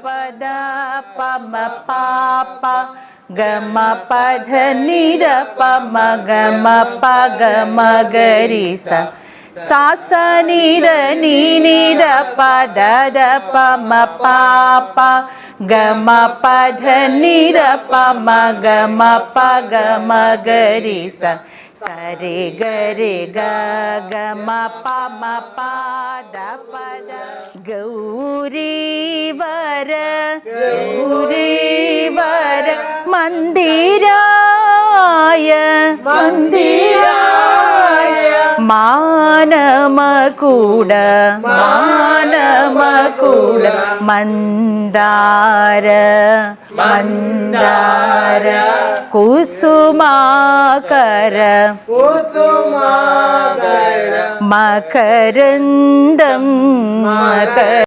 പദ പമ പാപ ഗമ പധ നിര പമ ഗമ പഗ മഗരിസ സാസ നിര നിര പദ പമ പാപ ഗമ പധ നിര പമ ഗമ പഗ മഗരിസ സരി ഗരി ഗ ഗമ പമ പാദ പദ ഗൗരീവര ഗൗരീവര മന്ദിരായ മന്ദിരായ മാനമകൂട മാനമകൂട മന്ദാര മന്ദാര കുസുമാകര കുസുമാകര മകരന്ദം മകര